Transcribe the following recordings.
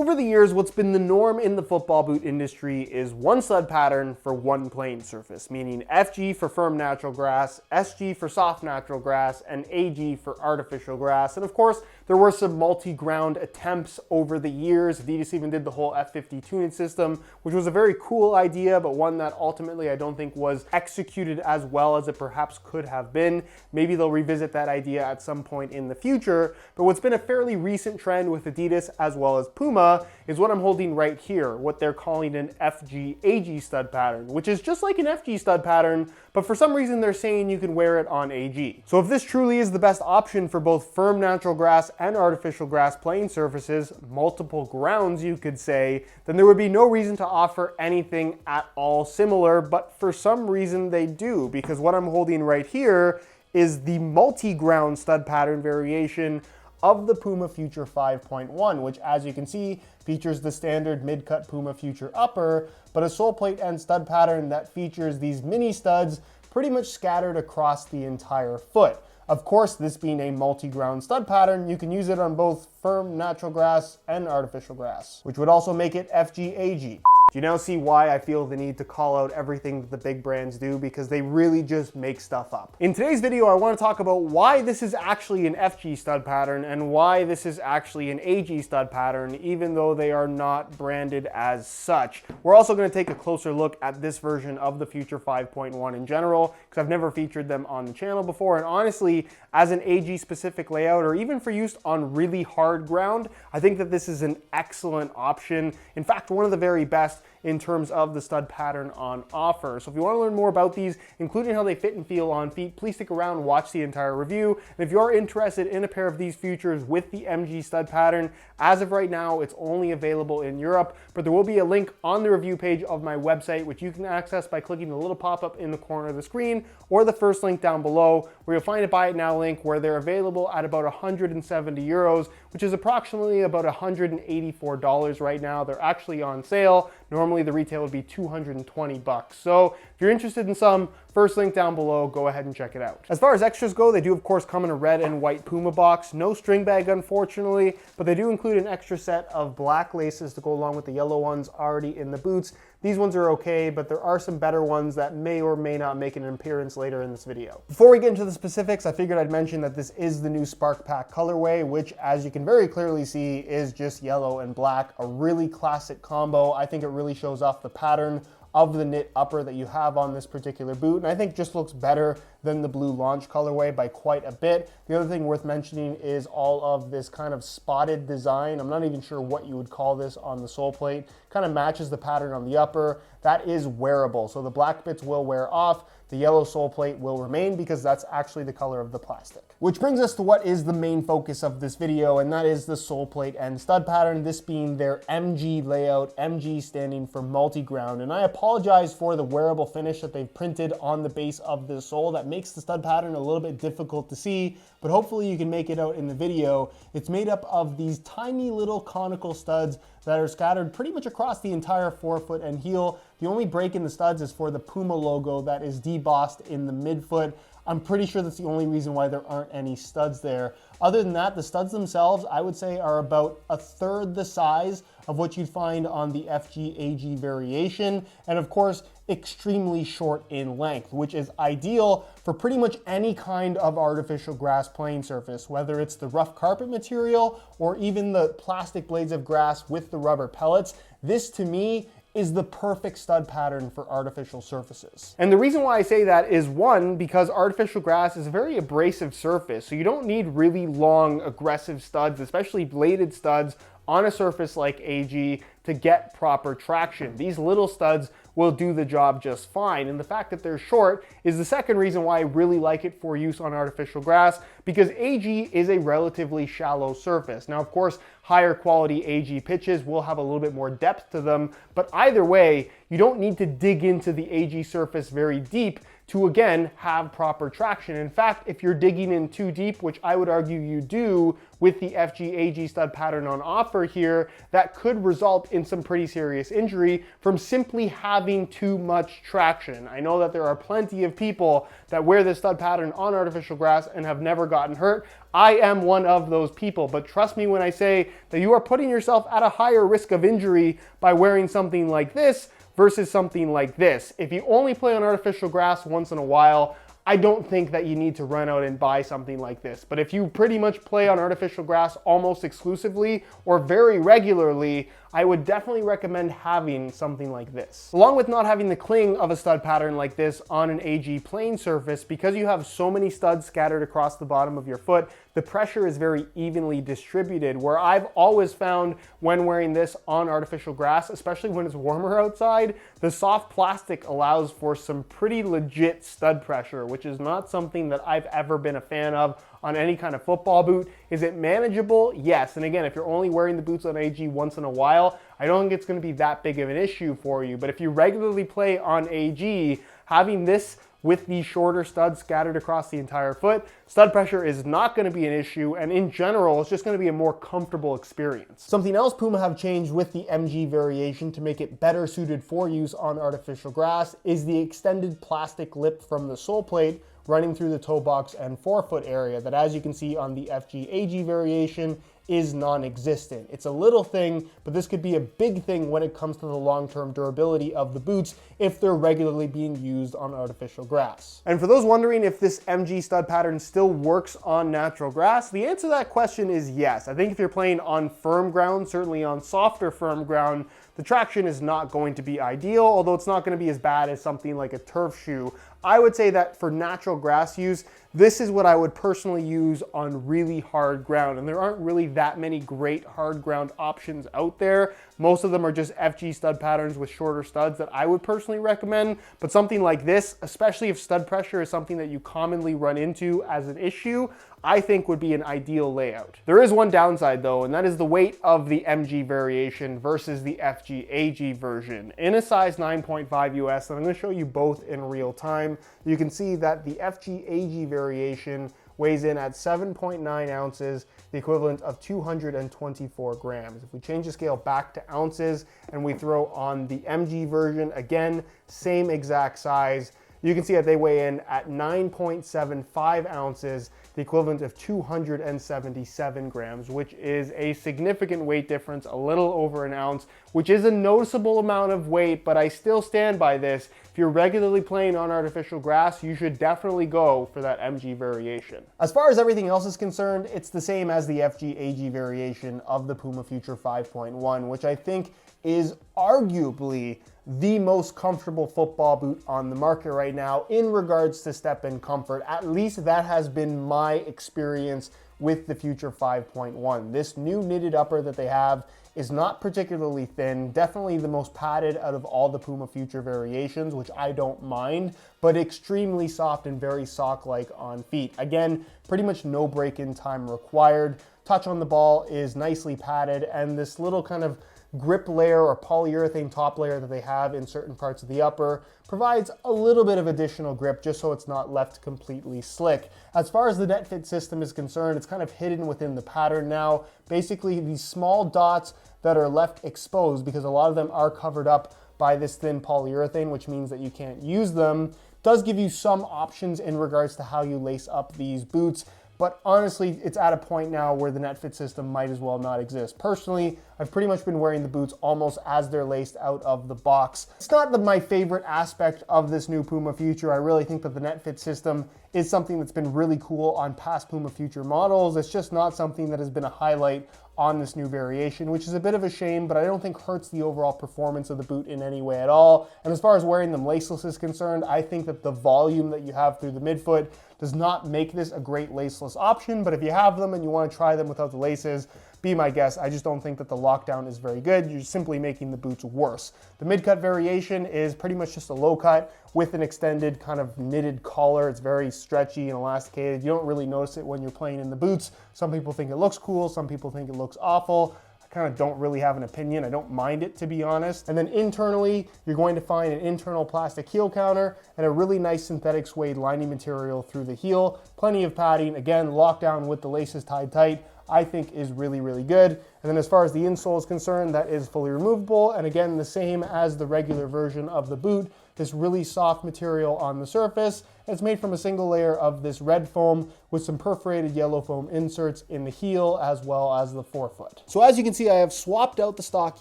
Over the years, what's been the norm in the football boot industry is one stud pattern for one playing surface, meaning FG for firm natural grass, SG for soft natural grass, and AG for artificial grass. And of course, there were some multi-ground attempts over the years. Adidas even did the whole F50 tuning system, which was a very cool idea, but one that ultimately I don't think was executed as well as it perhaps could have been. Maybe they'll revisit that idea at some point in the future. But what's been a fairly recent trend with Adidas as well as Puma is what I'm holding right here, what they're calling an FG AG stud pattern, which is just like an FG stud pattern, but for some reason they're saying you can wear it on AG. So if this truly is the best option for both firm natural grass and artificial grass playing surfaces, multiple grounds you could say, then there would be no reason to offer anything at all similar, but for some reason they do, because what I'm holding right here is the multi-ground stud pattern variation of the Puma Future 5.1, which as you can see features the standard mid-cut Puma Future upper, but a sole plate and stud pattern that features these mini studs pretty much scattered across the entire foot. Of course, this being a multi-ground stud pattern, you can use it on both firm natural grass and artificial grass, which would also make it FG AG. Do you now see why I feel the need to call out everything that the big brands do? Because they really just make stuff up. In today's video, I want to talk about why this is actually an FG stud pattern and why this is actually an AG stud pattern, even though they are not branded as such. We're also going to take a closer look at this version of the Future 5.1 in general, because I've never featured them on the channel before. And honestly, as an AG specific layout, or even for use on really hard ground, I think that this is an excellent option. In fact, one of the very best in terms of the stud pattern on offer. So if you want to learn more about these, including how they fit and feel on feet, please stick around, watch the entire review. And if you're interested in a pair of these Futures with the MG stud pattern, as of right now, it's only available in Europe, but there will be a link on the review page of my website, which you can access by clicking the little pop-up in the corner of the screen, or the first link down below, where you'll find a buy it now link where they're available at about 170 euros, which is approximately about $184 right now. They're actually on sale. Normally the retail would be 220 bucks. So if you're interested in some, first link down below, go ahead and check it out. As far as extras go, they do of course come in a red and white Puma box. No string bag unfortunately, but they do include an extra set of black laces to go along with the yellow ones already in the boots. These ones are okay, but there are some better ones that may or may not make an appearance later in this video. Before we get into the specifics, I figured I'd mention that this is the new Spark Pack colorway, which as you can very clearly see is just yellow and black, a really classic combo. I think it really shows off the pattern of the knit upper that you have on this particular boot, and I think just looks better than the blue launch colorway by quite a bit. The other thing worth mentioning is all of this kind of spotted design. I'm not even sure what you would call this on the sole plate. Kind of matches the pattern on the upper. That is wearable, so the black bits will wear off. The yellow sole plate will remain because that's actually the color of the plastic. Which brings us to what is the main focus of this video, and that is the sole plate and stud pattern, this being their MG layout, MG standing for multi-ground. And I apologize for the wearable finish that they've printed on the base of the sole. That makes the stud pattern a little bit difficult to see, but hopefully you can make it out in the video. It's made up of these tiny little conical studs that are scattered pretty much across the entire forefoot and heel. The only break in the studs is for the Puma logo that is debossed in the midfoot. I'm pretty sure that's the only reason why there aren't any studs there. Other than that, the studs themselves, I would say, are about a third the size of what you'd find on the FG AG variation, and of course, extremely short in length, which is ideal for pretty much any kind of artificial grass playing surface, whether it's the rough carpet material or even the plastic blades of grass with the rubber pellets. This, to me, is the perfect stud pattern for artificial surfaces. And the reason why I say that is, one, because artificial grass is a very abrasive surface, so you don't need really long, aggressive studs, especially bladed studs, on a surface like AG to get proper traction. These little studs will do the job just fine. And the fact that they're short is the second reason why I really like it for use on artificial grass, because AG is a relatively shallow surface. Now, of course, higher quality AG pitches will have a little bit more depth to them, but either way, you don't need to dig into the AG surface very deep to again have proper traction. In fact, if you're digging in too deep, which I would argue you do with the FG AG stud pattern on offer here, that could result in some pretty serious injury from simply having too much traction. I know that there are plenty of people that wear this stud pattern on artificial grass and have never gotten hurt. I am one of those people, but trust me when I say that you are putting yourself at a higher risk of injury by wearing something like this versus something like this. If you only play on artificial grass once in a while, I don't think that you need to run out and buy something like this. But if you pretty much play on artificial grass almost exclusively or very regularly, I would definitely recommend having something like this. Along with not having the cling of a stud pattern like this on an AG plain surface, because you have so many studs scattered across the bottom of your foot, the pressure is very evenly distributed, where I've always found when wearing this on artificial grass, especially when it's warmer outside, the soft plastic allows for some pretty legit stud pressure, which is not something that I've ever been a fan of on any kind of football boot. Is it manageable? Yes. And again, if you're only wearing the boots on AG once in a while, I don't think it's going to be that big of an issue for you. But if you regularly play on AG, having this with these shorter studs scattered across the entire foot, stud pressure is not going to be an issue, and in general, it's just going to be a more comfortable experience. Something else Puma have changed with the MG variation to make it better suited for use on artificial grass is the extended plastic lip from the sole plate running through the toe box and forefoot area that, as you can see on the FG AG variation, is non-existent. It's a little thing, but this could be a big thing when it comes to the long-term durability of the boots if they're regularly being used on artificial grass. And for those wondering if this MG stud pattern still works on natural grass, the answer to that question is yes. I think if you're playing on firm ground, certainly on softer firm ground, the traction is not going to be ideal, although it's not going to be as bad as something like a turf shoe. I would say that for natural grass use, this is what I would personally use on really hard ground. And there aren't really that many great hard ground options out there. Most of them are just FG stud patterns with shorter studs that I would personally recommend. But something like this, especially if stud pressure is something that you commonly run into as an issue, I think would be an ideal layout. There is one downside though, and that is the weight of the MG variation versus the FG AG version. In a size 9.5 US, and I'm going to show you both in real time, you can see that the FG AG variation weighs in at 7.9 ounces, the equivalent of 224 grams. If we change the scale back to ounces and we throw on the MG version, again, same exact size, you can see that they weigh in at 9.75 ounces, the equivalent of 277 grams, which is a significant weight difference, a little over an ounce, which is a noticeable amount of weight, but I still stand by this. If you're regularly playing on artificial grass, you should definitely go for that MG variation. As far as everything else is concerned, it's the same as the FG AG variation of the Puma Future 5.1, which I think is arguably the most comfortable football boot on the market right now in regards to step and comfort. At least that has been my experience with the Future 5.1. This new knitted upper that they have is not particularly thin, definitely the most padded out of all the Puma Future variations, which I don't mind, but extremely soft and very sock-like on feet. Again, pretty much no break-in time required. Touch on the ball is nicely padded, and this little kind of grip layer or polyurethane top layer that they have in certain parts of the upper provides a little bit of additional grip just so it's not left completely slick. As far as the Netfit system is concerned, it's kind of hidden within the pattern now. Basically, these small dots that are left exposed, because a lot of them are covered up by this thin polyurethane, which means that you can't use them, does give you some options in regards to how you lace up these boots. But honestly, it's at a point now where the Netfit system might as well not exist. Personally, I've pretty much been wearing the boots almost as they're laced out of the box. It's not my favorite aspect of this new Puma Future. I really think that the Netfit system is something that's been really cool on past Puma Future models. It's just not something that has been a highlight on this new variation, which is a bit of a shame, but I don't think hurts the overall performance of the boot in any way at all. And as far as wearing them laceless is concerned, I think that the volume that you have through the midfoot does not make this a great laceless option, but if you have them and you want to try them without the laces, be my guest. I just don't think that the lockdown is very good. You're simply making the boots worse. The mid-cut variation is pretty much just a low cut with an extended kind of knitted collar. It's very stretchy and elasticated. You don't really notice it when you're playing in the boots. Some people think it looks cool. Some people think it looks awful. I kind of don't really have an opinion. I don't mind it, to be honest. And then internally, you're going to find an internal plastic heel counter and a really nice synthetic suede lining material through the heel. Plenty of padding, again, locked down with the laces tied tight, I think is really, really good. And then as far as the insole is concerned, that is fully removable. And again, the same as the regular version of the boot, this really soft material on the surface. It's made from a single layer of this red foam with some perforated yellow foam inserts in the heel as well as the forefoot. So as you can see, I have swapped out the stock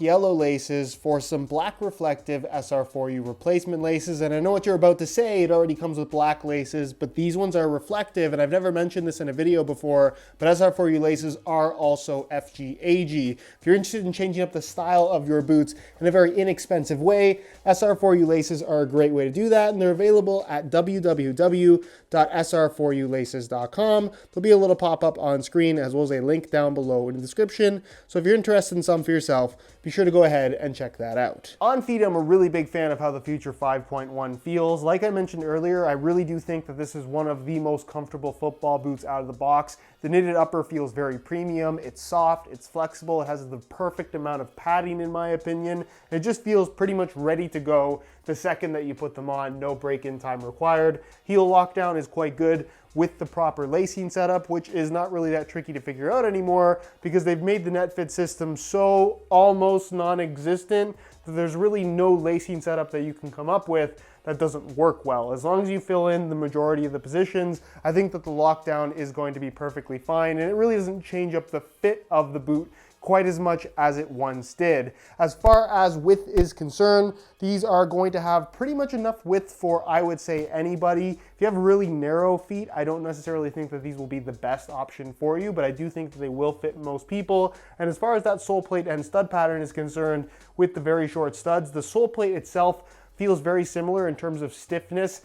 yellow laces for some black reflective SR4U replacement laces. And I know what you're about to say, it already comes with black laces, but these ones are reflective. And I've never mentioned this in a video before, but SR4U laces are also FG AG. If you're interested in changing up the style of your boots in a very inexpensive way, SR4U laces are a great way to do that. And they're available at www.sr4ulaces.com. There'll be a little pop-up on screen as well as a link down below in the description. So if you're interested in some for yourself, be sure to go ahead and check that out. On feet, I'm a really big fan of how the Future 5.1 feels. Like I mentioned earlier, I really do think that this is one of the most comfortable football boots out of the box. The knitted upper feels very premium. It's soft, it's flexible, it has the perfect amount of padding in my opinion. It just feels pretty much ready to go the second that you put them on, no break-in time required. Heel lockdown is quite good with the proper lacing setup, which is not really that tricky to figure out anymore because they've made the Netfit system so almost non-existent that there's really no lacing setup that you can come up with that doesn't work well. As long as you fill in the majority of the positions, I think that the lockdown is going to be perfectly fine, and it really doesn't change up the fit of the boot quite as much as it once did. As far as width is concerned, these are going to have pretty much enough width for, I would say, anybody. If you have really narrow feet, I don't necessarily think that these will be the best option for you, but I do think that they will fit most people. And as far as that sole plate and stud pattern is concerned, with the very short studs, the sole plate itself feels very similar in terms of stiffness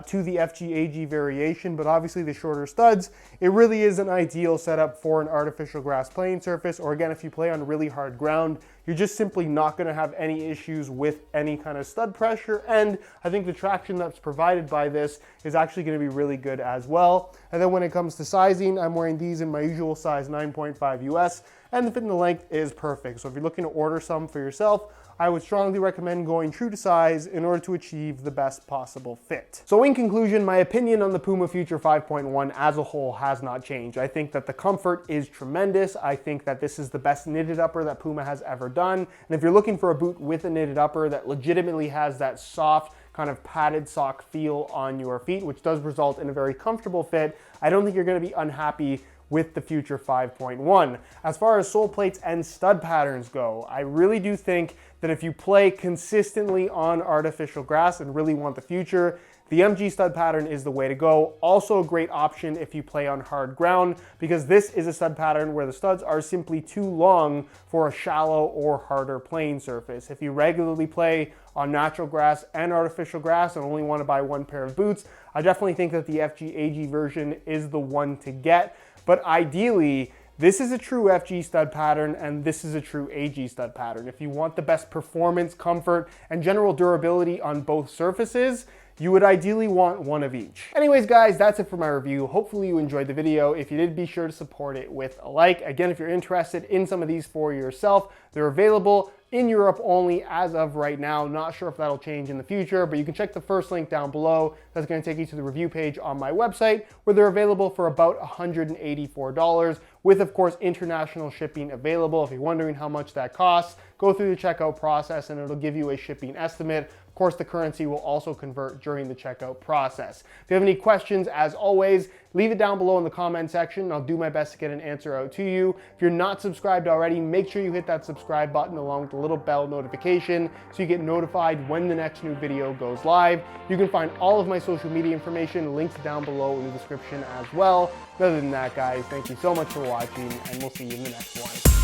to the FG AG variation, but obviously the shorter studs, it really is an ideal setup for an artificial grass playing surface, or again, if you play on really hard ground, you're just simply not gonna have any issues with any kind of stud pressure, and I think the traction that's provided by this is actually gonna be really good as well. And then when it comes to sizing, I'm wearing these in my usual size 9.5 US, and the fit and the length is perfect. So if you're looking to order some for yourself, I would strongly recommend going true to size in order to achieve the best possible fit. So in conclusion, my opinion on the Puma Future 5.1 as a whole has not changed. I think that the comfort is tremendous. I think that this is the best knitted upper that Puma has ever done. And if you're looking for a boot with a knitted upper that legitimately has that soft, kind of padded sock feel on your feet, which does result in a very comfortable fit, I don't think you're gonna be unhappy with the Future 5.1. As far as sole plates and stud patterns go, I really do think that if you play consistently on artificial grass and really want the future, the MG stud pattern is the way to go. Also a great option if you play on hard ground, because this is a stud pattern where the studs are simply too long for a shallow or harder playing surface. If you regularly play on natural grass and artificial grass and only want to buy one pair of boots, I definitely think that the FG AG version is the one to get. But ideally, this is a true FG stud pattern and this is a true AG stud pattern. If you want the best performance, comfort, and general durability on both surfaces, you would ideally want one of each. Anyways, guys, that's it for my review. Hopefully you enjoyed the video. If you did, be sure to support it with a like. Again, if you're interested in some of these for yourself, they're available in Europe only as of right now. Not sure if that'll change in the future, but you can check the first link down below. That's going to take you to the review page on my website, where they're available for about $184, with, of course, international shipping available. If you're wondering how much that costs, go through the checkout process and it'll give you a shipping estimate. Of course, the currency will also convert during the checkout process. If you have any questions, as always, leave it down below in the comment section. I'll do my best to get an answer out to you. If you're not subscribed already, make sure you hit that subscribe button along with the little bell notification so you get notified when the next new video goes live. You can find all of my social media information linked down below in the description as well. Other than that, guys, thank you so much for watching, and we'll see you in the next one.